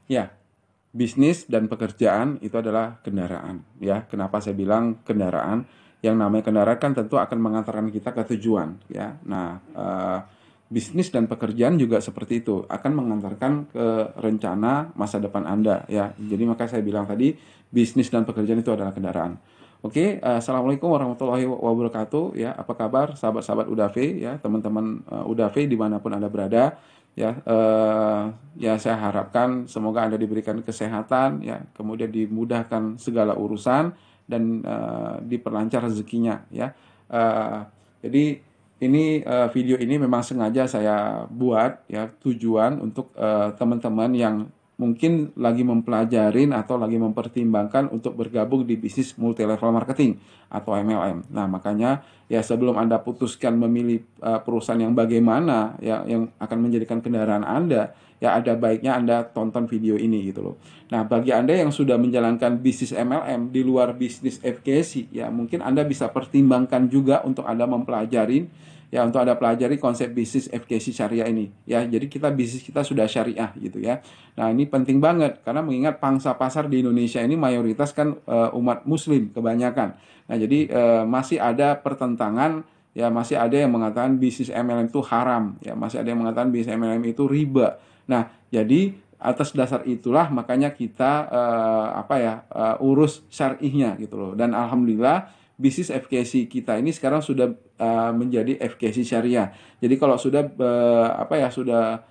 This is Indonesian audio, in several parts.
Ya, bisnis dan pekerjaan itu adalah kendaraan, ya. Kenapa saya bilang kendaraan? Yang namanya kendaraan kan tentu akan mengantarkan kita ke tujuan, ya. Nah, bisnis dan pekerjaan juga seperti itu, akan mengantarkan ke rencana masa depan Anda, ya. Jadi maka saya bilang tadi, bisnis dan pekerjaan itu adalah kendaraan. Oke, assalamualaikum warahmatullahi wabarakatuh, ya. Apa kabar, sahabat-sahabat UDAV, ya, teman-teman UDAV dimanapun Anda berada. Ya, ya saya harapkan semoga Anda diberikan kesehatan, ya, kemudian dimudahkan segala urusan dan diperlancar rezekinya, ya. Eh, jadi ini video ini memang sengaja saya buat, ya, tujuan untuk teman-teman yang mungkin lagi mempelajarin atau lagi mempertimbangkan untuk bergabung di bisnis multi level marketing atau MLM. Nah, makanya ya sebelum Anda putuskan memilih perusahaan yang bagaimana ya yang akan menjadikan kendaraan Anda, ya ada baiknya Anda tonton video ini gitu loh. Nah, bagi Anda yang sudah menjalankan bisnis MLM di luar bisnis FKC, ya mungkin Anda bisa pertimbangkan juga untuk Anda mempelajari, ya, untuk Anda pelajari konsep bisnis FKC syariah ini, ya. Jadi bisnis kita sudah syariah gitu ya. Nah, ini penting banget karena mengingat pangsa pasar di Indonesia ini mayoritas kan umat muslim kebanyakan. Nah, jadi masih ada pertentangan, ya, masih ada yang mengatakan bisnis MLM itu haram, ya, masih ada yang mengatakan bisnis MLM itu riba. Nah, jadi atas dasar itulah makanya kita urus syarihnya gitu loh. Dan alhamdulillah bisnis FKC kita ini sekarang sudah menjadi FKC syariah. Jadi kalau sudah sudah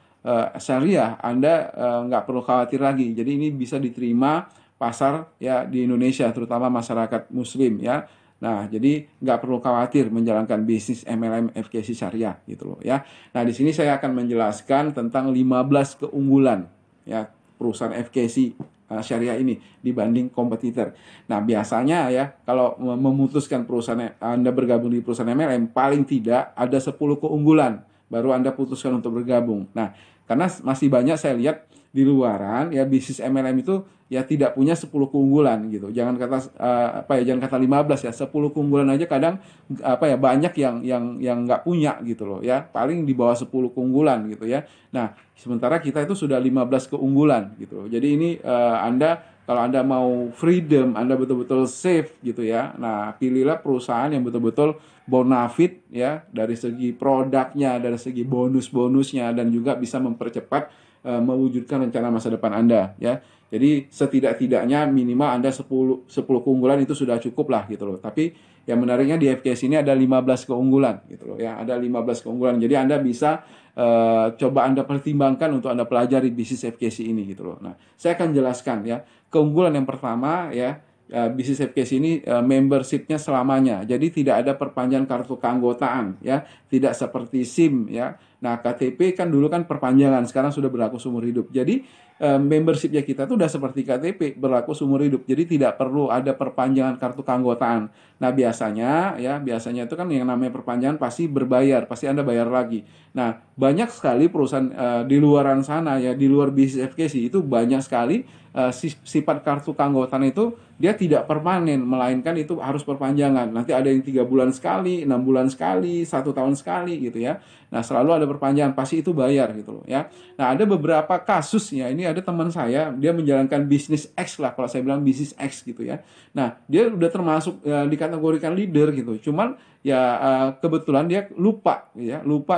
syariah, Anda nggak perlu khawatir lagi. Jadi ini bisa diterima pasar ya di Indonesia, terutama masyarakat Muslim ya. Nah, jadi nggak perlu khawatir menjalankan bisnis MLM FKC syariah gitu loh ya. Nah, di sini saya akan menjelaskan tentang 15 keunggulan ya perusahaan FKC syariah ini dibanding kompetitor. Nah, biasanya ya kalau memutuskan perusahaan Anda bergabung di perusahaan MLM paling tidak ada 10 keunggulan baru Anda putuskan untuk bergabung. Nah, karena masih banyak saya lihat di luaran ya bisnis MLM itu ya tidak punya 10 keunggulan gitu. Jangan kata jangan kata 15 ya, 10 keunggulan aja kadang banyak yang nggak punya gitu loh ya. Paling di bawah 10 keunggulan gitu ya. Nah, sementara kita itu sudah 15 keunggulan gitu loh. Jadi ini kalau Anda mau freedom, Anda betul-betul safe gitu ya. Nah, pilihlah perusahaan yang betul-betul bonafit ya dari segi produknya, dari segi bonus-bonusnya dan juga bisa mempercepat mewujudkan rencana masa depan Anda ya. Jadi setidak-tidaknya minimal Anda 10 keunggulan itu sudah cukup lah gitu loh. Tapi yang menariknya di FKS ini ada 15 keunggulan gitu loh ya. Ada 15 keunggulan. Jadi Anda bisa coba Anda pertimbangkan untuk Anda pelajari bisnis FKC ini gitu loh. Nah, saya akan jelaskan ya. Keunggulan yang pertama ya, bisnis FKC ini membershipnya selamanya. Jadi tidak ada perpanjangan kartu keanggotaan ya, tidak seperti SIM ya. Nah, KTP kan dulu kan perpanjangan, sekarang sudah berlaku seumur hidup. Jadi membershipnya kita tuh udah seperti KTP, berlaku seumur hidup. Jadi tidak perlu ada perpanjangan kartu keanggotaan. Nah, biasanya itu kan yang namanya perpanjangan pasti berbayar, pasti Anda bayar lagi. Nah, banyak sekali perusahaan di luaran sana ya, di luar bisnis FKC itu banyak sekali sifat kartu keanggotaan itu dia tidak permanen, melainkan itu harus perpanjangan. Nanti ada yang 3 bulan sekali, 6 bulan sekali, 1 tahun sekali gitu ya. Nah, selalu ada perpanjangan, pasti itu bayar gitu loh ya. Nah, ada beberapa kasus ya, ini ada teman saya, dia menjalankan bisnis X lah, kalau saya bilang bisnis X gitu ya. Nah, dia udah termasuk dikategorikan leader gitu. Cuman ya kebetulan dia lupa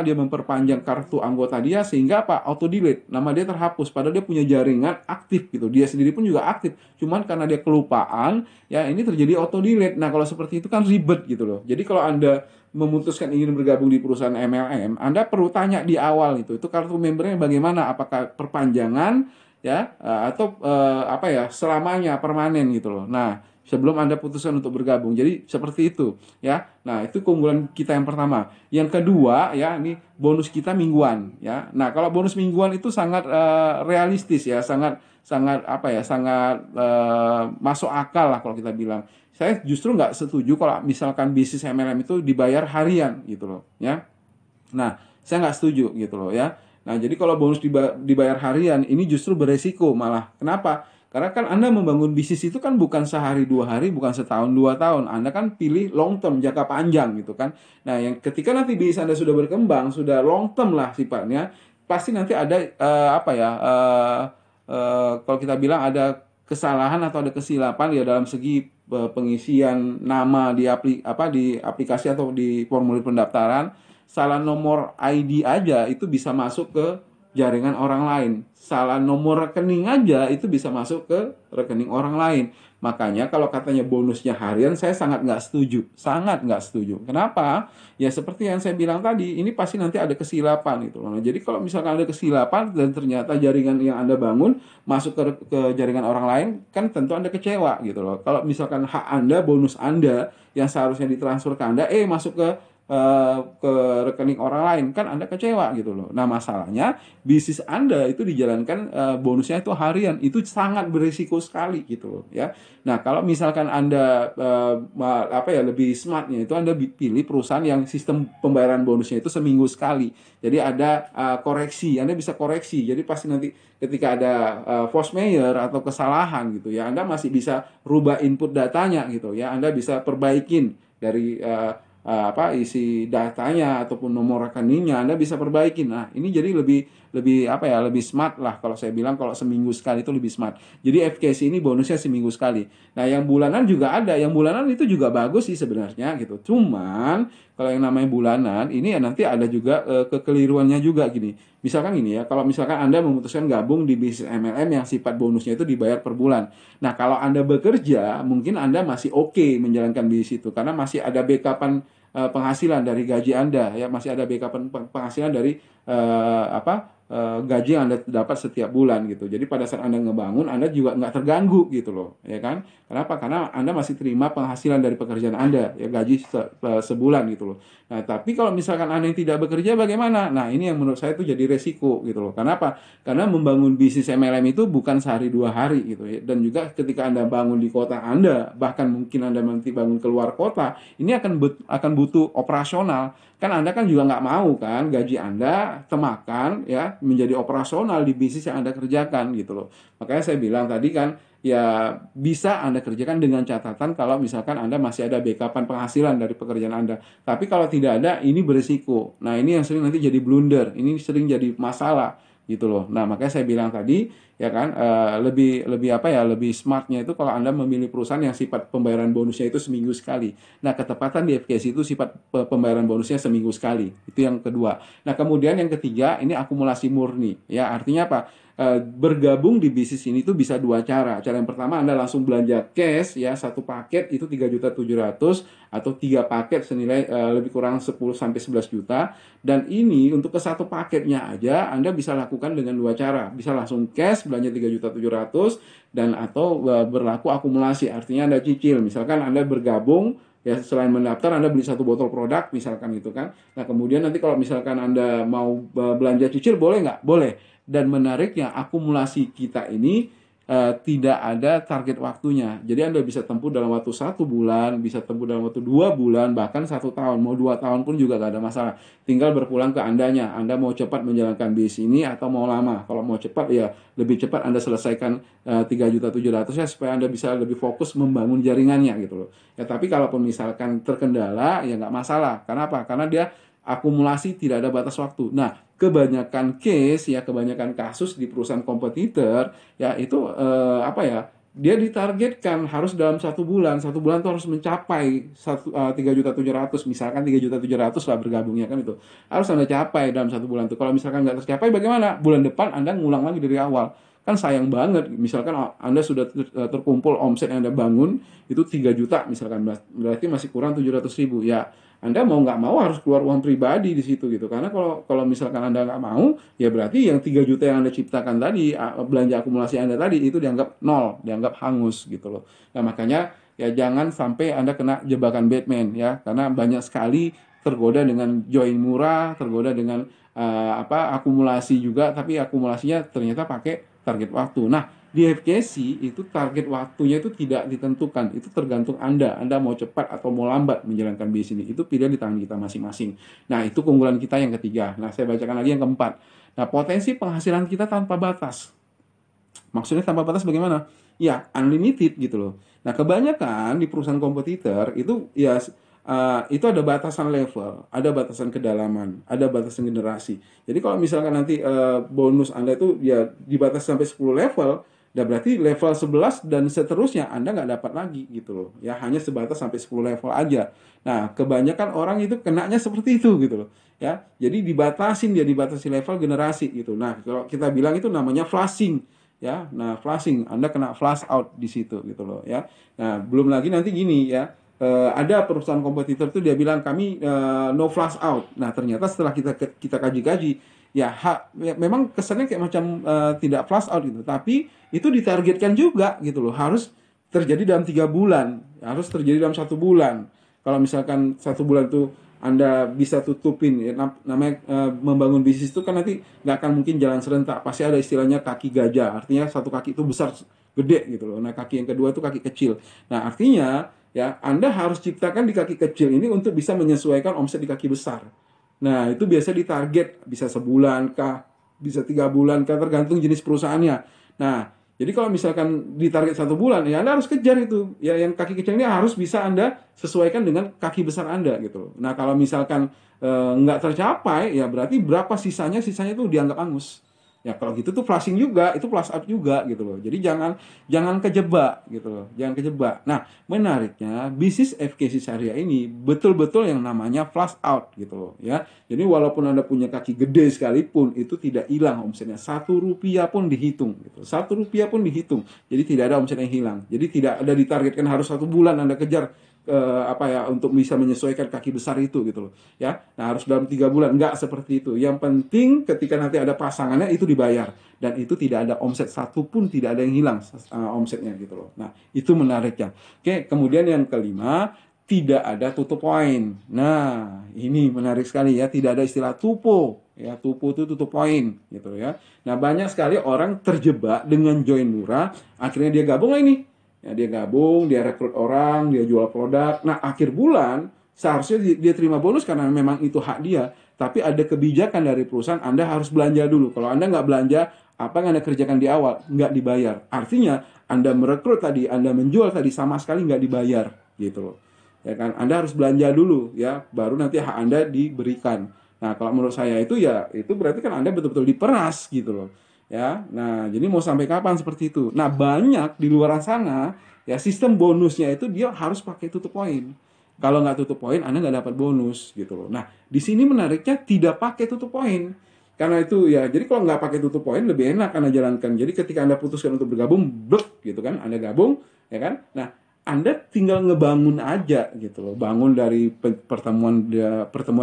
dia memperpanjang kartu anggota dia sehingga auto delete, nama dia terhapus padahal dia punya jaringan aktif gitu, dia sendiri pun juga aktif, cuman karena dia kelupaan ya ini terjadi auto delete. Nah, kalau seperti itu kan ribet gitu loh. Jadi kalau Anda memutuskan ingin bergabung di perusahaan MLM, Anda perlu tanya di awal itu kartu membernya bagaimana, apakah perpanjangan ya atau selamanya permanen gitu loh. Nah, sebelum Anda putuskan untuk bergabung. Jadi seperti itu ya. Nah, itu keunggulan kita yang pertama. Yang kedua ya, ini bonus kita mingguan ya. Nah, kalau bonus mingguan itu sangat realistis ya, sangat sangat sangat masuk akal lah kalau kita bilang. Saya justru nggak setuju kalau misalkan bisnis MLM itu dibayar harian gitu loh ya. Nah, saya nggak setuju gitu loh ya. Nah, jadi kalau bonus dibayar harian, ini justru beresiko malah. Kenapa? Karena kan Anda membangun bisnis itu kan bukan sehari dua hari, bukan setahun dua tahun. Anda kan pilih long term, jangka panjang gitu kan. Nah, yang ketika nanti bisnis Anda sudah berkembang, sudah long term lah sifatnya, pasti nanti ada kalau kita bilang ada kesalahan atau ada kesilapan ya dalam segi pengisian nama di di aplikasi atau di formulir pendaftaran, salah nomor ID aja itu bisa masuk ke jaringan orang lain. Salah nomor rekening aja itu bisa masuk ke rekening orang lain. Makanya kalau katanya bonusnya harian, saya sangat nggak setuju. Sangat nggak setuju. Kenapa? Ya seperti yang saya bilang tadi, ini pasti nanti ada kesilapan gitu loh. Nah, jadi kalau misalkan ada kesilapan dan ternyata jaringan yang Anda bangun masuk ke jaringan orang lain, kan tentu Anda kecewa gitu loh. Kalau misalkan hak Anda, bonus Anda yang seharusnya ditransfer ke Anda, masuk ke rekening orang lain, kan Anda kecewa gitu loh. Nah, masalahnya bisnis Anda itu dijalankan bonusnya itu harian, itu sangat berisiko sekali gitu loh ya. Nah, kalau misalkan Anda lebih smartnya itu Anda pilih perusahaan yang sistem pembayaran bonusnya itu seminggu sekali. Jadi ada koreksi, Anda bisa koreksi. Jadi pasti nanti ketika ada false measure atau kesalahan gitu ya, Anda masih bisa rubah input datanya gitu ya. Anda bisa perbaikin dari isi datanya ataupun nomor rekeningnya Anda bisa perbaikin. Nah, ini jadi lebih smart lah kalau saya bilang, kalau seminggu sekali itu lebih smart. Jadi FKC ini bonusnya seminggu sekali. Nah, yang bulanan juga ada. Yang bulanan itu juga bagus sih sebenarnya gitu. Cuman kalau yang namanya bulanan ini ya nanti ada juga kekeliruannya juga gini. Misalkan gini ya, kalau misalkan Anda memutuskan gabung di bisnis MLM yang sifat bonusnya itu dibayar per bulan. Nah, kalau Anda bekerja, mungkin Anda masih oke menjalankan bisnis itu karena masih ada backupan penghasilan dari gaji Anda ya, masih ada backupan penghasilan dari gaji yang Anda dapat setiap bulan gitu. Jadi pada saat Anda ngebangun, Anda juga nggak terganggu gitu loh, ya kan? Kenapa? Karena Anda masih terima penghasilan dari pekerjaan Anda, ya gaji sebulan gitu loh. Nah, tapi kalau misalkan Anda yang tidak bekerja bagaimana? Nah, ini yang menurut saya itu jadi resiko gitu loh. Kenapa? Karena membangun bisnis MLM itu bukan sehari dua hari gitu ya. Dan juga ketika Anda bangun di kota Anda, bahkan mungkin Anda nanti bangun keluar kota, ini akan butuh operasional. Kan Anda kan juga nggak mau kan gaji Anda temakan ya menjadi operasional di bisnis yang Anda kerjakan gitu loh. Makanya saya bilang tadi kan ya bisa Anda kerjakan dengan catatan kalau misalkan Anda masih ada backupan penghasilan dari pekerjaan Anda. Tapi kalau tidak ada, ini berisiko. Nah, ini yang sering nanti jadi blunder, ini sering jadi masalah gitu loh. Nah, makanya saya bilang tadi ya kan lebih smartnya itu kalau Anda memilih perusahaan yang sifat pembayaran bonusnya itu seminggu sekali. Nah, ketepatan di FKC itu sifat pembayaran bonusnya seminggu sekali. Itu yang kedua. Nah, kemudian yang ketiga ini akumulasi murni. Ya, artinya apa? Bergabung di bisnis ini tuh bisa dua cara. Cara yang pertama Anda langsung belanja cash ya, satu paket itu 3.700.000 atau 3 paket senilai lebih kurang 10 sampai 11 juta. Dan ini untuk ke satu paketnya aja Anda bisa lakukan dengan dua cara. Bisa langsung cash belanja 3.700.000 dan atau berlaku akumulasi. Artinya Anda cicil. Misalkan Anda bergabung ya, selain mendaftar Anda beli satu botol produk misalkan gitu kan. Nah, kemudian nanti kalau misalkan Anda mau belanja cicil boleh nggak? Boleh. Dan menariknya akumulasi kita ini tidak ada target waktunya. Jadi Anda bisa tempuh dalam waktu 1 bulan, bisa tempuh dalam waktu 2 bulan, bahkan 1 tahun. Mau 2 tahun pun juga gak ada masalah. Tinggal berpulang ke Andanya. Anda mau cepat menjalankan bisnis ini atau mau lama. Kalau mau cepat ya lebih cepat Anda selesaikan 3.700.000 ya, supaya Anda bisa lebih fokus membangun jaringannya gitu loh. Ya, tapi kalaupun misalkan terkendala ya nggak masalah. Karena apa? Karena dia akumulasi tidak ada batas waktu. Nah, kebanyakan kebanyakan kasus di perusahaan kompetitor ya itu dia ditargetkan harus dalam 1 bulan. 1 bulan tuh harus mencapai 3.700.000, misalkan 3.700.000 lah bergabungnya kan itu. Harus Anda capai dalam 1 bulan tuh. Kalau misalkan nggak tercapai bagaimana? Bulan depan Anda ngulang lagi dari awal. Kan sayang banget. Misalkan Anda sudah terkumpul omset yang Anda bangun itu 3 juta misalkan, berarti masih kurang 700.000 ya. Anda mau nggak mau harus keluar uang pribadi di situ gitu. Karena kalau misalkan Anda nggak mau, ya berarti yang 3 juta yang Anda ciptakan tadi, belanja akumulasi Anda tadi itu dianggap nol, dianggap hangus gitu loh. Nah, makanya ya jangan sampai Anda kena jebakan Batman ya, karena banyak sekali tergoda dengan join murah, tergoda dengan akumulasi juga, tapi akumulasinya ternyata pakai target waktu. Nah, di FKC itu target waktunya itu tidak ditentukan, itu tergantung Anda mau cepat atau mau lambat menjalankan bisnis ini, itu pilihan di tangan kita masing-masing. Nah, itu keunggulan kita yang ketiga. Nah, saya bacakan lagi yang keempat. Nah, potensi penghasilan kita tanpa batas. Maksudnya tanpa batas bagaimana? Ya, unlimited gitu loh. Nah, kebanyakan di perusahaan kompetitor itu ya itu ada batasan level, ada batasan kedalaman, ada batasan generasi. Jadi kalau misalkan nanti bonus Anda itu ya dibatasi sampai 10 level, Dan berarti level 11 dan seterusnya Anda nggak dapat lagi gitu loh. Ya hanya sebatas sampai 10 level aja. Nah, kebanyakan orang itu kenanya seperti itu gitu loh. Ya, jadi dia dibatasi level generasi gitu. Nah, kalau kita bilang itu namanya flashing ya. Nah, flashing, Anda kena flash out di situ gitu loh ya. Nah, belum lagi nanti gini ya. Ada perusahaan kompetitor tuh dia bilang kami no flash out. Nah, ternyata setelah kita kaji-kaji ya, memang kesannya kayak macam tidak flash out gitu. Tapi itu ditargetkan juga gitu loh. Harus terjadi dalam 3 bulan, harus terjadi dalam 1 bulan. Kalau misalkan 1 bulan tuh Anda bisa tutupin, ya, namanya membangun bisnis itu kan nanti nggak akan mungkin jalan serentak. Pasti ada istilahnya kaki gajah. Artinya satu kaki itu besar, gede gitu loh. Nah, kaki yang kedua itu kaki kecil. Nah, artinya ya Anda harus ciptakan di kaki kecil ini untuk bisa menyesuaikan omset di kaki besar. Nah, itu biasa ditarget bisa sebulan kah, bisa 3 bulan kah, tergantung jenis perusahaannya. Nah, jadi kalau misalkan ditarget 1 bulan, ya Anda harus kejar itu. Ya, yang kaki kecil ini harus bisa Anda sesuaikan dengan kaki besar Anda gitu. Nah, kalau misalkan nggak tercapai, ya berarti berapa sisanya itu dianggap angus. Ya kalau gitu tuh flashing juga, itu flash up juga gitu loh. Jadi jangan jangan kejebak gitu loh, jangan kejebak. Nah, menariknya bisnis FKC Syariah ini betul-betul yang namanya flash out gitu loh ya. Jadi walaupun Anda punya kaki gede sekalipun itu tidak hilang omsetnya. Rp1 pun dihitung gitu. Rp1 pun dihitung. Jadi tidak ada omset yang hilang. Jadi tidak ada ditargetkan harus 1 bulan Anda kejar untuk bisa menyesuaikan kaki besar itu gitu loh ya. Nah, harus dalam 3 bulan, nggak seperti itu. Yang penting ketika nanti ada pasangannya itu dibayar dan itu tidak ada omset satupun, tidak ada yang hilang omsetnya gitu loh. Nah, itu menariknya. Oke, kemudian yang kelima, tidak ada tutup poin. Nah, ini menarik sekali ya, tidak ada istilah tupo ya. Tupo itu tutup poin gitu ya. Nah, banyak sekali orang terjebak dengan join murah, akhirnya dia gabung ini. Ya, dia gabung, dia rekrut orang, dia jual produk. Nah, akhir bulan seharusnya dia terima bonus karena memang itu hak dia. Tapi ada kebijakan dari perusahaan, Anda harus belanja dulu. Kalau Anda nggak belanja, apa yang Anda kerjakan di awal nggak dibayar. Artinya Anda merekrut tadi, Anda menjual tadi sama sekali nggak dibayar, gitu loh. Ya kan, Anda harus belanja dulu ya, baru nanti hak Anda diberikan. Nah, kalau menurut saya itu ya, itu berarti kan Anda betul-betul diperas gitu loh. Ya, nah jadi mau sampai kapan seperti itu? Nah, banyak di luar sana ya sistem bonusnya itu dia harus pakai tutup poin. Kalau nggak tutup poin, Anda nggak dapat bonus gitu loh. Nah, di sini menariknya tidak pakai tutup poin. Karena itu ya, jadi kalau nggak pakai tutup poin lebih enak Anda jalankan. Jadi ketika Anda putuskan untuk bergabung, blek gitu kan, Anda gabung, ya kan? Nah, Anda tinggal ngebangun aja gitu loh. Bangun dari pertemuan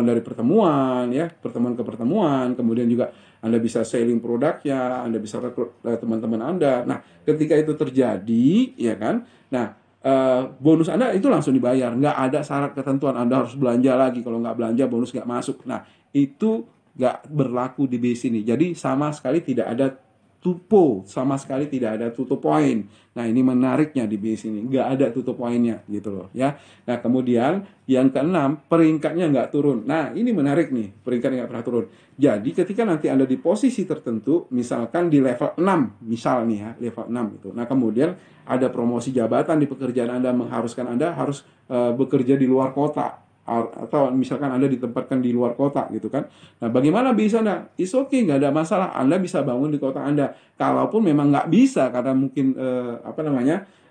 dari pertemuan ya, pertemuan ke pertemuan, kemudian juga Anda bisa selling produknya, Anda bisa rekrut teman-teman Anda. Nah, ketika itu terjadi, ya kan? Nah, bonus Anda itu langsung dibayar. Nggak ada syarat ketentuan Anda harus belanja lagi. Kalau nggak belanja, bonus nggak masuk. Nah, itu nggak berlaku di base ini. Jadi, sama sekali tidak ada tupo, sama sekali tidak ada tutup poin. Nah, ini menariknya di base ini, nggak ada tutup poinnya gitu loh ya. Nah, kemudian yang keenam, peringkatnya nggak turun. Nah, ini menarik nih, peringkatnya nggak pernah turun. Jadi ketika nanti Anda di posisi tertentu, misalkan di level 6, misal nih ya, level 6 itu. Nah, kemudian ada promosi jabatan di pekerjaan Anda mengharuskan Anda harus bekerja di luar kota, atau misalkan Anda ditempatkan di luar kota gitu kan. Nah, bagaimana bisa Anda? It's okay, nggak ada masalah. Anda bisa bangun di kota Anda. Kalaupun memang nggak bisa karena mungkin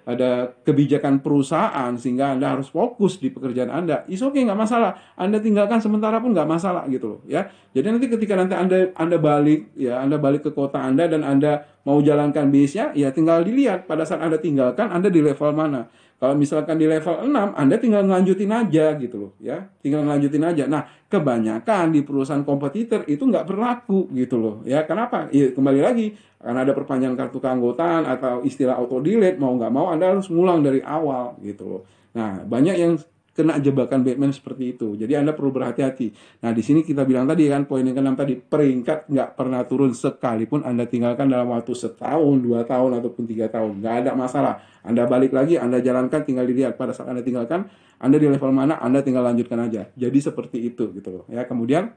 ada kebijakan perusahaan sehingga Anda harus fokus di pekerjaan Anda. It's okay, nggak masalah. Anda tinggalkan sementara pun nggak masalah gitu loh ya. Jadi nanti ketika nanti Anda balik ya, Anda balik ke kota Anda dan Anda mau jalankan bisnisnya, ya tinggal dilihat pada saat Anda tinggalkan Anda di level mana. Kalau misalkan di level 6, Anda tinggal ngelanjutin aja gitu loh ya. Tinggal ngelanjutin aja. Nah, kebanyakan di perusahaan kompetitor itu nggak berlaku gitu loh ya. Kenapa? Ya, kembali lagi, karena ada perpanjangan kartu keanggotaan atau istilah auto delete, mau nggak mau Anda harus ngulang dari awal gitu loh. Nah, banyak yang kena jebakan Batman seperti itu. Jadi Anda perlu berhati-hati. Nah, di sini kita bilang tadi kan, poin yang ke-6 tadi, peringkat nggak pernah turun sekalipun Anda tinggalkan dalam waktu setahun, 2 tahun, ataupun 3 tahun. Nggak ada masalah. Anda balik lagi, Anda jalankan, tinggal dilihat. Pada saat Anda tinggalkan, Anda di level mana, Anda tinggal lanjutkan aja. Jadi seperti itu gitu loh. Ya, kemudian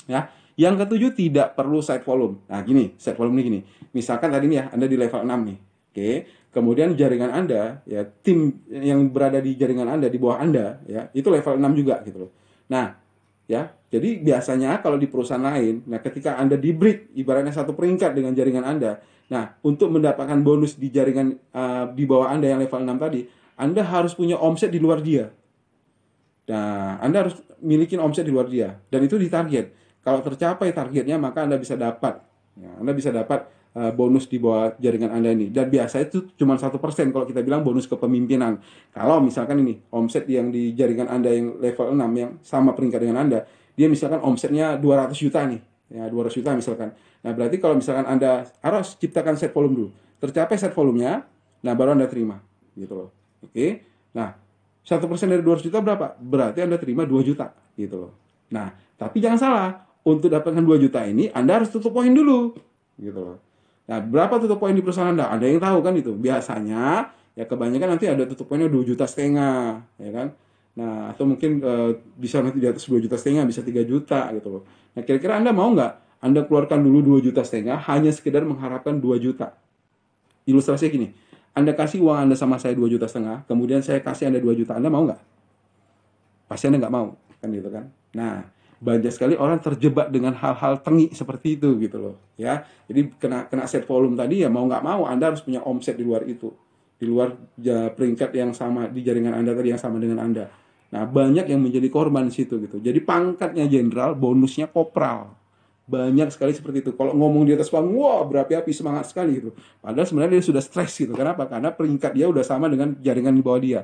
ya, yang ketujuh, tidak perlu side volume. Nah, gini, side volume ini gini. Misalkan tadi nih ya, Anda di level 6 nih. Oke. Kemudian jaringan Anda, ya tim yang berada di jaringan Anda, di bawah Anda, ya itu level 6 juga gitu loh. Nah, Ya, jadi biasanya kalau di perusahaan lain, nah ketika Anda di break, ibaratnya satu peringkat dengan jaringan Anda, nah untuk mendapatkan bonus di jaringan di bawah Anda yang level 6 tadi, Anda harus punya omset di luar dia. Nah, Anda harus milikin omset di luar dia, dan itu ditarget. Kalau tercapai targetnya, maka Anda bisa dapat, ya, Anda bisa dapat bonus di bawah jaringan Anda ini. Dan biasanya itu cuma 1% kalau kita bilang bonus kepemimpinan. Kalau misalkan ini omset yang di jaringan Anda yang level 6 yang sama peringkat dengan Anda, dia misalkan omsetnya 200 juta nih, ya 200 juta misalkan. Nah, berarti kalau misalkan Anda harus ciptakan set volume dulu, tercapai set volumenya, nah baru Anda terima, gitu loh. Oke. Nah, 1% dari 200 juta berapa? Berarti Anda terima 2 juta, gitu loh. Nah, tapi jangan salah, untuk dapatkan 2 juta ini Anda harus tutup poin dulu, gitu loh. Nah, berapa tutup poin di perusahaan Anda? Ada yang tahu kan itu? Biasanya, ya kebanyakan nanti ada tutup poinnya 2,5 juta, ya kan? Nah, atau mungkin bisa nanti di atas 2,5 juta, bisa 3 juta, gitu loh. Nah, kira-kira Anda mau nggak Anda keluarkan dulu 2,5 juta hanya sekedar mengharapkan 2 juta? Ilustrasinya gini, Anda kasih uang Anda sama saya 2,5 juta, kemudian saya kasih Anda 2 juta, Anda mau nggak? Pasti Anda nggak mau, kan gitu kan? Nah, banyak sekali orang terjebak dengan hal-hal tengik seperti itu, gitu loh, ya. Jadi kena set volume tadi, ya mau nggak mau Anda harus punya omset di luar itu, di luar peringkat yang sama di jaringan Anda tadi yang sama dengan Anda. Nah, banyak yang menjadi korban di situ, gitu. Jadi pangkatnya jenderal, bonusnya kopral. Banyak sekali seperti itu. Kalau ngomong di atas panggung, wah berapi-api, semangat sekali gitu. Padahal sebenarnya dia sudah stres gitu. Kenapa? Karena peringkat dia udah sama dengan jaringan di bawah dia.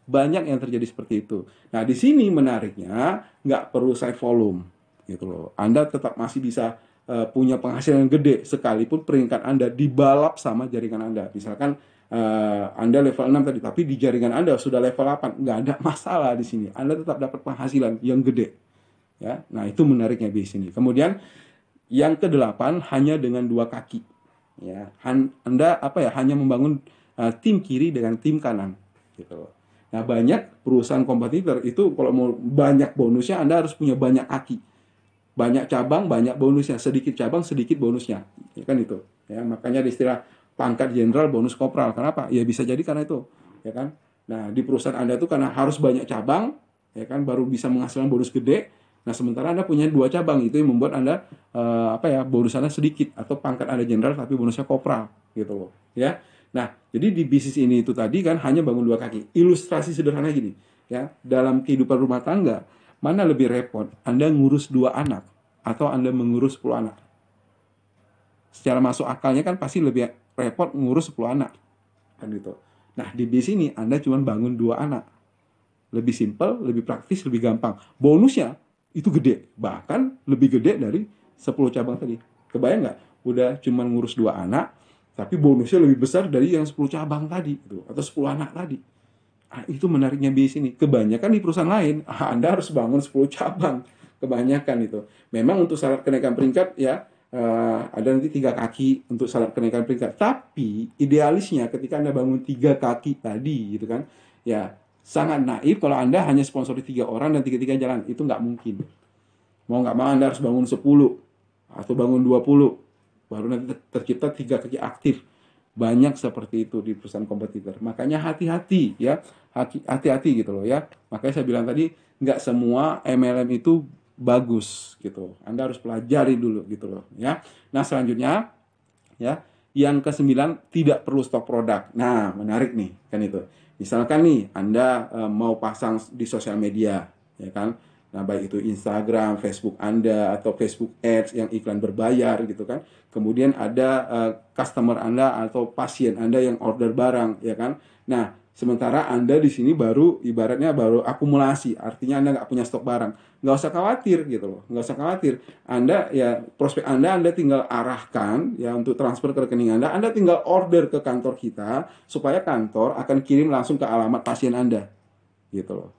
Banyak yang terjadi seperti itu. Nah, di sini menariknya nggak perlu side volume gitu loh. Anda tetap masih bisa punya penghasilan gede sekalipun peringkat Anda dibalap sama jaringan Anda. Misalkan Anda level 6 tadi, tapi di jaringan Anda sudah level 8, nggak ada masalah di sini. Anda tetap dapat penghasilan yang gede. Ya, nah itu menariknya di sini. Kemudian yang kedelapan, hanya dengan dua kaki. Ya, Anda hanya membangun tim kiri dengan tim kanan, gitu. Nah, banyak perusahaan kompetitor itu kalau mau banyak bonusnya, Anda harus punya banyak kaki. Banyak cabang, banyak bonusnya. Sedikit cabang, sedikit bonusnya. Ya kan itu. Ya, makanya di istilah pangkat jenderal bonus kopral. Kenapa? Ya bisa jadi karena itu. Ya kan? Nah, di perusahaan Anda itu karena harus banyak cabang, ya kan, baru bisa menghasilkan bonus gede. Nah, sementara Anda punya dua cabang, itu yang membuat Anda bonus Anda sedikit, atau pangkat Anda jenderal tapi bonusnya kopral, gitu loh, ya. Nah, jadi di bisnis ini itu tadi kan hanya bangun dua kaki. Ilustrasi sederhana gini, ya. Dalam kehidupan rumah tangga, mana lebih repot? Anda ngurus 2 anak atau Anda mengurus 10 anak? Secara masuk akalnya kan pasti lebih repot ngurus 10 anak, kan gitu. Nah, di bisnis ini Anda cuma bangun 2 anak. Lebih simpel, lebih praktis, lebih gampang. Bonusnya itu gede, bahkan lebih gede dari 10 cabang tadi. Kebayang nggak? Udah cuma ngurus 2 anak, tapi bonusnya lebih besar dari yang 10 cabang tadi, gitu, atau 10 anak tadi. Ah, itu menariknya bisnis ini. Kebanyakan di perusahaan lain, Anda harus bangun 10 cabang. Kebanyakan itu. Memang untuk syarat kenaikan peringkat, ya, ada nanti 3 kaki untuk syarat kenaikan peringkat. Tapi idealisnya ketika Anda bangun 3 kaki tadi, gitu kan, ya sangat naif kalau Anda hanya sponsori 3 orang dan tiga-tiga jalan. Itu nggak mungkin. Mau nggak mau Anda harus bangun 10 atau bangun 20. Baru nanti tercipta 3 kaki aktif. Banyak seperti itu di perusahaan kompetitor. Makanya hati-hati ya. Hati-hati gitu loh ya. Makanya saya bilang tadi, nggak semua MLM itu bagus gitu. Anda harus pelajari dulu gitu loh ya. Nah, selanjutnya ya, yang ke-9, tidak perlu stok produk. Nah, menarik nih kan itu. Misalkan nih Anda mau pasang di sosial media, ya kan. Nah, baik itu Instagram, Facebook Anda, atau Facebook Ads yang iklan berbayar gitu kan. Kemudian ada customer Anda atau pasien Anda yang order barang, ya kan. Nah, sementara Anda di sini baru ibaratnya baru akumulasi, artinya Anda nggak punya stok barang. Nggak usah khawatir gitu loh, nggak usah khawatir. Anda ya, prospek Anda tinggal arahkan ya untuk transfer ke rekening Anda tinggal order ke kantor kita, supaya kantor akan kirim langsung ke alamat pasien Anda, gitu loh.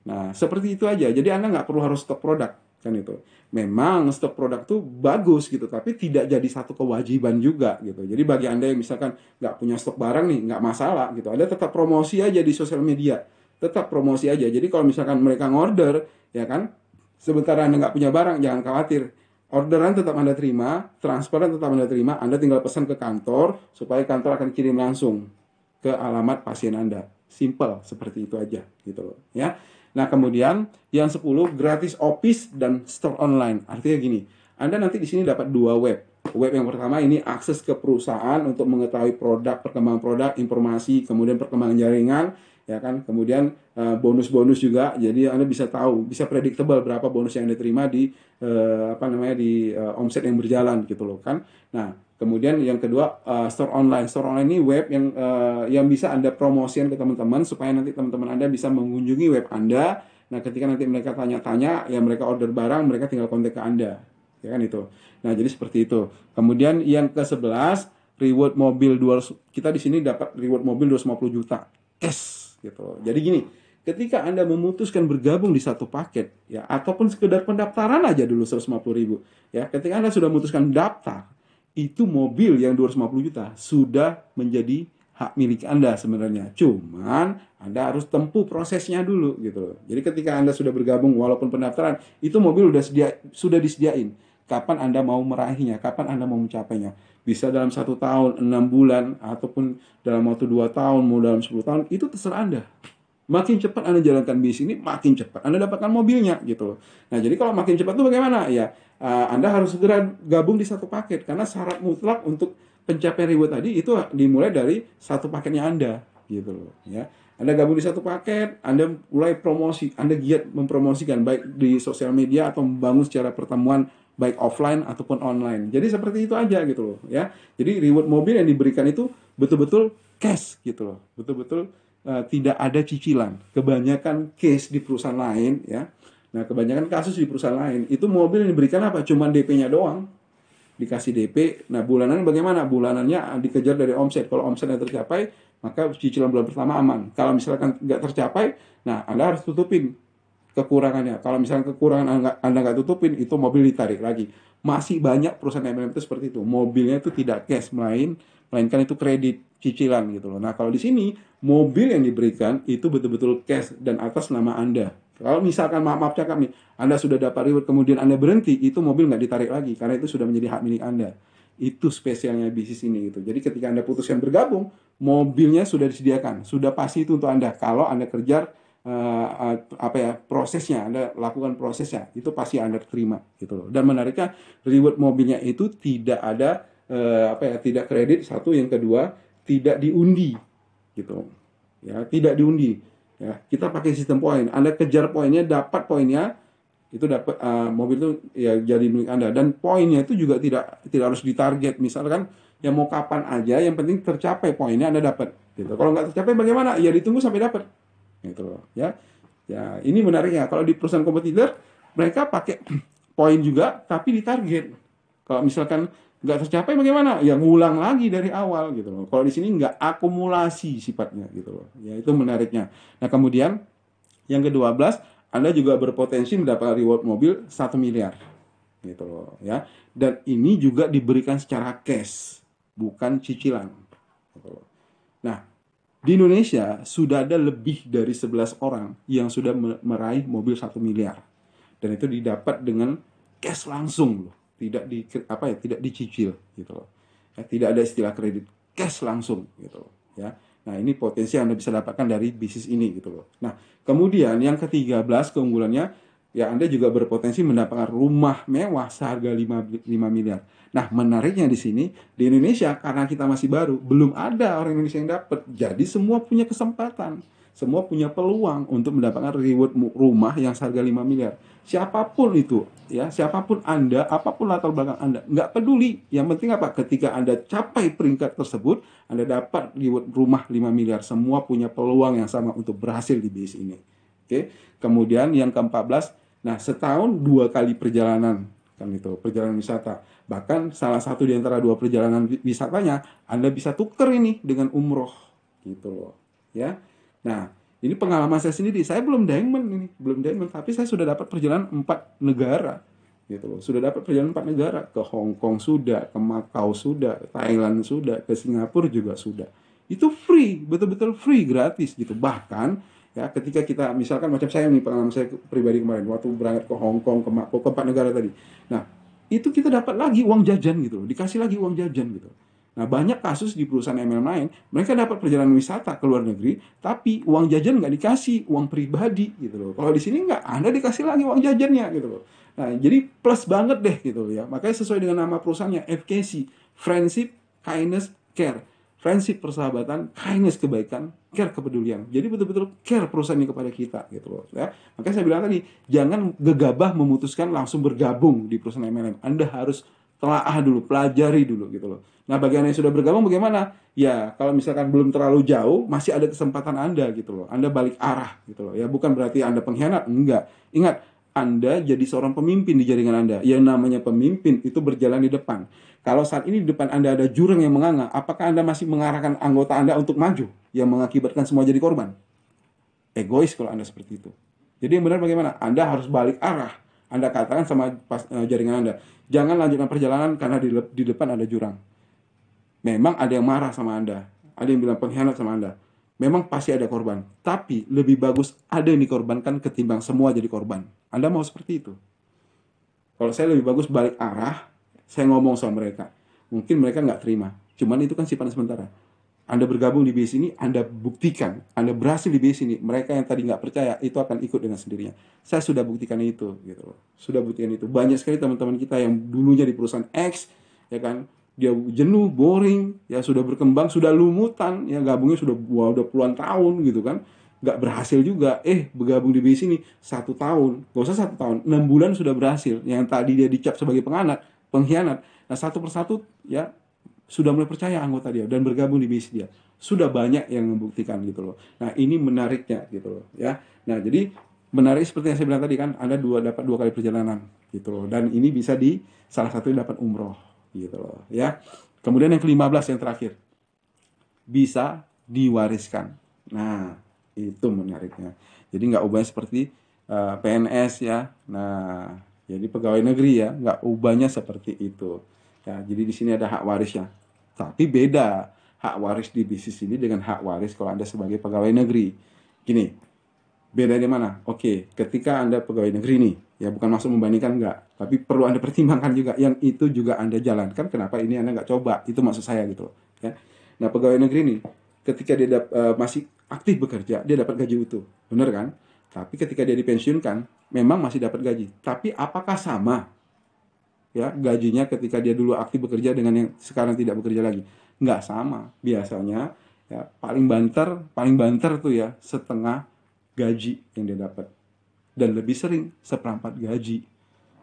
Nah, seperti itu aja. Jadi Anda nggak perlu harus stok produk, kan itu. Memang stok produk tuh bagus gitu, tapi tidak jadi satu kewajiban juga gitu. Jadi bagi Anda yang misalkan nggak punya stok barang nih, nggak masalah gitu. Anda tetap promosi aja di sosial media. Tetap promosi aja. Jadi kalau misalkan mereka ngorder, ya kan, sementara Anda nggak punya barang, jangan khawatir. Orderan tetap Anda terima, transferan tetap Anda terima, Anda tinggal pesan ke kantor, supaya kantor akan kirim langsung ke alamat pasien Anda. Simple, seperti itu aja gitu loh ya. Nah, kemudian yang 10 gratis office dan store online. Artinya gini, Anda nanti di sini dapat dua web. Web yang pertama ini akses ke perusahaan untuk mengetahui produk, perkembangan produk, informasi, kemudian perkembangan jaringan, ya kan. Kemudian bonus-bonus juga. Jadi Anda bisa tahu, bisa predictable berapa bonus yang Anda terima di omset yang berjalan gitu loh kan. Nah, kemudian yang kedua store online. Store online ini web yang bisa Anda promosikan ke teman-teman supaya nanti teman-teman Anda bisa mengunjungi web Anda. Nah, ketika nanti mereka tanya-tanya, ya mereka order barang, mereka tinggal kontak ke Anda. Ya kan itu. Nah, jadi seperti itu. Kemudian yang ke-11, reward mobil 200, kita di sini dapat reward mobil 250 juta cash gitu. Jadi gini, ketika Anda memutuskan bergabung di satu paket ya ataupun sekedar pendaftaran aja dulu 150.000 ya, ketika Anda sudah memutuskan daftar, itu mobil yang 250 juta sudah menjadi hak milik Anda sebenarnya. Cuman Anda harus tempuh prosesnya dulu gitu. Jadi ketika Anda sudah bergabung walaupun pendaftaran, itu mobil sudah disediain. Kapan Anda mau meraihnya, kapan Anda mau mencapainya. Bisa dalam 1 tahun, 6 bulan, ataupun dalam waktu 2 tahun, mau dalam 10 tahun, itu terserah Anda. Makin cepat Anda jalankan bisnis ini, makin cepat Anda dapatkan mobilnya gitu loh. Nah, jadi kalau makin cepat itu bagaimana? Ya, Anda harus segera gabung di satu paket karena syarat mutlak untuk pencapaian reward tadi itu dimulai dari satu paketnya Anda gitu loh, ya. Anda gabung di satu paket, Anda mulai promosi, Anda giat mempromosikan baik di sosial media atau membangun secara pertemuan baik offline ataupun online. Jadi seperti itu aja gitu loh, ya. Jadi reward mobil yang diberikan itu betul-betul cash gitu loh. Betul-betul tidak ada cicilan. Kebanyakan case di perusahaan lain ya. Nah, kebanyakan kasus di perusahaan lain itu mobil yang diberikan apa? Cuman DP-nya doang. Dikasih DP. Nah, bulanannya bagaimana? Bulanannya dikejar dari omset. Kalau omsetnya tercapai, maka cicilan bulan pertama aman. Kalau misalkan nggak tercapai, nah Anda harus tutupin kekurangannya. Kalau misalnya kekurangan Anda nggak tutupin, itu mobil ditarik lagi. Masih banyak perusahaan MLM itu seperti itu. Mobilnya itu tidak cash, melainkan itu kredit, cicilan gitu loh. Nah, kalau di sini mobil yang diberikan itu betul-betul cash dan atas nama Anda. Kalau misalkan maaf cakap nih, Anda sudah dapat reward kemudian Anda berhenti, itu mobil nggak ditarik lagi karena itu sudah menjadi hak milik Anda. Itu spesialnya bisnis ini gitu. Jadi ketika Anda putuskan bergabung, mobilnya sudah disediakan, sudah pasti itu untuk Anda. Kalau Anda kejar prosesnya, Anda lakukan prosesnya, itu pasti Anda terima gitu loh. Dan menariknya reward mobilnya itu tidak ada tidak kredit, satu, yang kedua tidak diundi gitu. Ya, tidak diundi. Ya, kita pakai sistem poin. Anda kejar poinnya, dapat poinnya, itu dapat mobil itu ya jadi milik Anda, dan poinnya itu juga tidak harus ditarget. Misalkan yang mau kapan aja, yang penting tercapai poinnya Anda dapat gitu. Kalau nggak tercapai bagaimana? Ya ditunggu sampai dapat gitu loh, ya. Ya, ini menariknya. Kalau di perusahaan kompetitor, mereka pakai poin juga tapi ditarget. Kalau misalkan nggak tercapai bagaimana? Ya ngulang lagi dari awal gitu loh. Kalau di sini nggak akumulasi sifatnya gitu loh. Ya, itu menariknya. Nah, kemudian yang ke-12, Anda juga berpotensi mendapatkan reward mobil 1 miliar gitu loh, ya. Dan ini juga diberikan secara cash, bukan cicilan gitu loh. Nah, di Indonesia sudah ada lebih dari 11 orang yang sudah meraih mobil 1 miliar. Dan itu didapat dengan cash langsung loh. Tidak dicicil gitu loh. Ya, tidak ada istilah kredit, cash langsung gitu loh, ya. Nah, ini potensi yang Anda bisa dapatkan dari bisnis ini gitu loh. Nah, kemudian yang ke-13 keunggulannya, ya Anda juga berpotensi mendapatkan rumah mewah seharga 5 miliar. Nah, menariknya di sini, di Indonesia karena kita masih baru, belum ada orang Indonesia yang dapat. Jadi semua punya kesempatan, semua punya peluang untuk mendapatkan reward rumah yang seharga 5 miliar. Siapapun itu, ya, siapapun Anda, apapun latar belakang Anda, nggak peduli. Yang penting apa? Ketika Anda capai peringkat tersebut, Anda dapat reward rumah 5 miliar. Semua punya peluang yang sama untuk berhasil di bisnis ini. Oke. Kemudian yang ke-14, nah, setahun 2 kali perjalanan, kan itu, perjalanan wisata. Bahkan salah satu di antara 2 perjalanan wisatanya, Anda bisa tuker ini dengan umroh gitu loh, ya. Nah, ini pengalaman saya sendiri. Saya belum diamond, tapi saya sudah dapat perjalanan 4 negara gitu loh. Sudah dapat perjalanan 4 negara, ke Hong Kong sudah, ke Macau sudah, Thailand sudah, ke Singapura juga sudah. Itu free, betul-betul free, gratis gitu. Bahkan ya, ketika kita misalkan macam saya nih, pengalaman saya pribadi kemarin waktu berangkat ke Hong Kong, ke Macau, ke 4 negara tadi. Nah, itu kita dapat lagi uang jajan gitu loh, dikasih lagi uang jajan gitu. Nah, banyak kasus di perusahaan MLM lain, mereka dapat perjalanan wisata ke luar negeri, tapi uang jajan nggak dikasih, uang pribadi gitu loh. Kalau di sini nggak, Anda dikasih lagi uang jajannya gitu loh. Nah, jadi plus banget deh gitu ya. Makanya sesuai dengan nama perusahaannya, FKC, Friendship, Kindness, Care. Friendship, persahabatan, kindness, kebaikan, care, kepedulian. Jadi betul-betul care perusahaan ini kepada kita gitu loh ya. Makanya saya bilang tadi, jangan gegabah memutuskan langsung bergabung di perusahaan MLM. Anda harus telaah dulu, pelajari dulu gitu loh. Nah, bagi Anda yang sudah bergabung bagaimana? Ya, kalau misalkan belum terlalu jauh, masih ada kesempatan Anda gitu loh. Anda balik arah gitu loh. Ya, bukan berarti Anda pengkhianat, enggak. Ingat, Anda jadi seorang pemimpin di jaringan Anda. Yang namanya pemimpin itu berjalan di depan. Kalau saat ini di depan Anda ada jurang yang menganga, apakah Anda masih mengarahkan anggota Anda untuk maju yang mengakibatkan semua jadi korban? Egois kalau Anda seperti itu. Jadi yang benar bagaimana? Anda harus balik arah. Anda katakan sama jaringan Anda, jangan lanjutkan perjalanan karena di depan ada jurang. Memang ada yang marah sama Anda, ada yang bilang pengkhianat sama Anda. Memang pasti ada korban, tapi lebih bagus ada yang dikorbankan ketimbang semua jadi korban. Anda mau seperti itu? Kalau saya lebih bagus balik arah, saya ngomong sama mereka. Mungkin mereka nggak terima, cuman itu kan sifatnya sementara. Anda bergabung di base ini, Anda buktikan, Anda berhasil di base ini, mereka yang tadi nggak percaya, itu akan ikut dengan sendirinya. Saya sudah buktikan itu, gitu loh. Sudah buktikan itu. Banyak sekali teman-teman kita yang dulunya di perusahaan X, ya kan, dia jenuh, boring, ya sudah berkembang, sudah lumutan, ya gabungnya sudah udah puluhan tahun, gitu kan, nggak berhasil juga. Bergabung di base ini 1 tahun, gak usah 1 tahun, 6 bulan sudah berhasil. Yang tadi dia dicap sebagai pengkhianat. Nah, satu persatu, ya sudah mulai percaya anggota dia dan bergabung di base dia. Sudah banyak yang membuktikan gitu loh. Nah, ini menariknya gitu loh ya. Nah, jadi menarik seperti yang saya bilang tadi kan, Anda dapat 2 kali perjalanan gitu loh. Dan ini bisa di salah satu dapat umroh gitu loh ya. Kemudian yang ke-15 yang terakhir, bisa diwariskan. Nah, itu menariknya. Jadi nggak ubahnya seperti PNS ya. Nah, jadi pegawai negeri ya, nggak ubahnya seperti itu. Ya, jadi di sini ada hak warisnya. Tapi beda hak waris di bisnis ini dengan hak waris kalau Anda sebagai pegawai negeri. Gini, beda di mana? Oke, ketika Anda pegawai negeri nih, ya bukan maksud membandingkan enggak, tapi perlu Anda pertimbangkan juga yang itu juga Anda jalankan. Kenapa ini Anda nggak coba? Itu maksud saya gitu loh. Ya. Nah, pegawai negeri nih, ketika dia masih aktif bekerja, dia dapat gaji utuh, bener kan? Tapi ketika dia dipensiunkan, memang masih dapat gaji. Tapi apakah sama ya gajinya ketika dia dulu aktif bekerja dengan yang sekarang tidak bekerja lagi? Nggak sama. Biasanya ya paling banter tuh ya setengah gaji yang dia dapat, dan lebih sering seperempat gaji.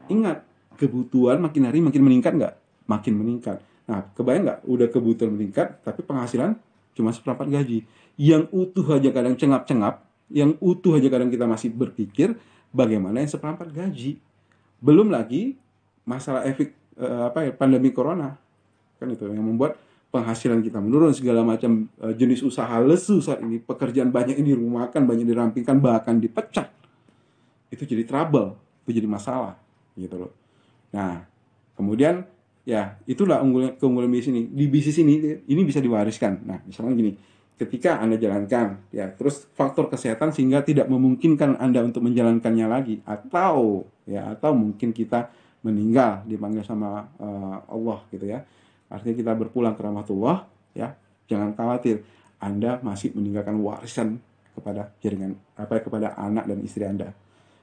Ingat, kebutuhan makin hari makin meningkat nggak? Makin meningkat. Nah, kebayang nggak? Udah kebutuhan meningkat, tapi penghasilan cuma seperempat gaji. Yang utuh aja kadang cengap-cengap, yang utuh aja kadang kita masih berpikir bagaimana yang seperempat gaji. Belum lagi masalah efek pandemi corona, kan itu yang membuat penghasilan kita menurun, segala macam jenis usaha lesu saat ini, pekerjaan banyak yang dirumahkan, banyak dirampingkan, bahkan dipecat. Itu jadi trouble, itu jadi masalah gitu loh. Nah, kemudian ya itulah keunggulan bisnis ini. Di bisnis ini bisa diwariskan. Nah, misalnya gini, ketika Anda jalankan ya, terus faktor kesehatan sehingga tidak memungkinkan Anda untuk menjalankannya lagi, atau mungkin kita meninggal dipanggil sama Allah gitu ya. Artinya kita berpulang ke rahmatullah ya. Jangan khawatir, Anda masih meninggalkan warisan kepada jaringan kepada anak dan istri Anda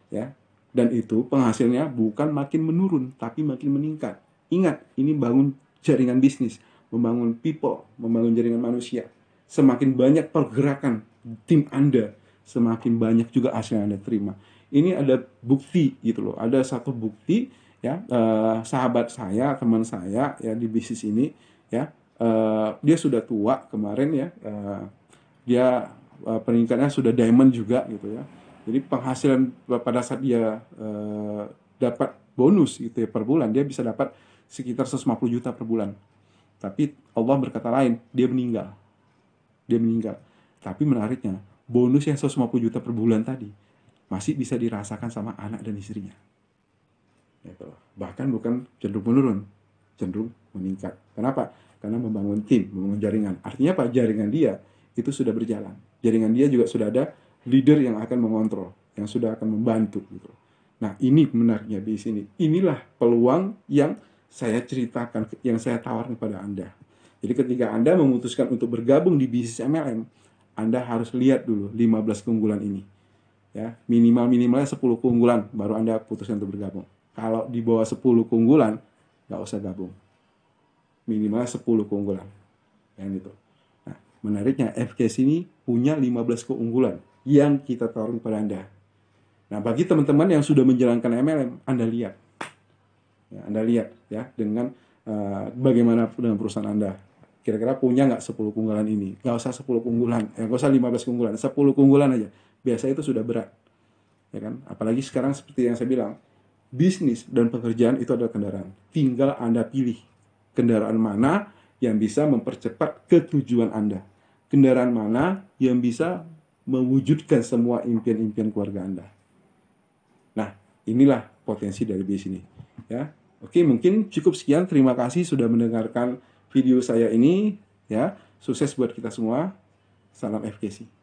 ya. Dan itu penghasilnya bukan makin menurun tapi makin meningkat. Ingat, ini bangun jaringan bisnis, membangun people, membangun jaringan manusia. Semakin banyak pergerakan tim Anda, semakin banyak juga hasil yang Anda terima. Ini ada bukti gitu loh. Ada satu bukti ya, sahabat saya, teman saya ya di bisnis ini ya, dia sudah tua kemarin ya, dia peningkatannya sudah diamond juga gitu ya. Jadi penghasilan pada saat dia dapat bonus gitu ya per bulan, dia bisa dapat sekitar 150 juta per bulan. Tapi Allah berkata lain, dia meninggal. Dia meninggal. Tapi menariknya, bonus yang 150 juta per bulan tadi masih bisa dirasakan sama anak dan istrinya. Gitu. Bahkan bukan cenderung menurun, cenderung meningkat. Kenapa? Karena membangun tim, membangun jaringan. Artinya apa? Jaringan dia itu sudah berjalan. Jaringan dia juga sudah ada leader yang akan mengontrol, yang sudah akan membantu gitu. Nah, ini benarnya di sini. Inilah peluang yang saya ceritakan, yang saya tawarkan kepada Anda. Jadi ketika Anda memutuskan untuk bergabung di bisnis MLM, Anda harus lihat dulu 15 keunggulan ini. Ya, minimalnya 10 keunggulan baru Anda putuskan untuk bergabung. Kalau di bawah 10 keunggulan, nggak usah gabung. Minimal 10 keunggulan. Yang itu. Nah, menariknya FKS ini punya 15 keunggulan yang kita taruh pada Anda. Nah, bagi teman-teman yang sudah menjalankan MLM, Anda lihat. Ya, Anda lihat ya dengan bagaimana dengan perusahaan Anda. Kira-kira punya nggak 10 keunggulan ini? Nggak usah 10 keunggulan, nggak usah 15 keunggulan, 10 keunggulan aja. Biasa itu sudah berat. Ya kan? Apalagi sekarang seperti yang saya bilang, bisnis dan pekerjaan itu adalah kendaraan. Tinggal Anda pilih kendaraan mana yang bisa mempercepat ketujuan Anda. Kendaraan mana yang bisa mewujudkan semua impian-impian keluarga Anda. Nah, inilah potensi dari bisnis ini. Ya, oke, mungkin cukup sekian. Terima kasih sudah mendengarkan video saya ini. Ya, sukses buat kita semua. Salam FKC.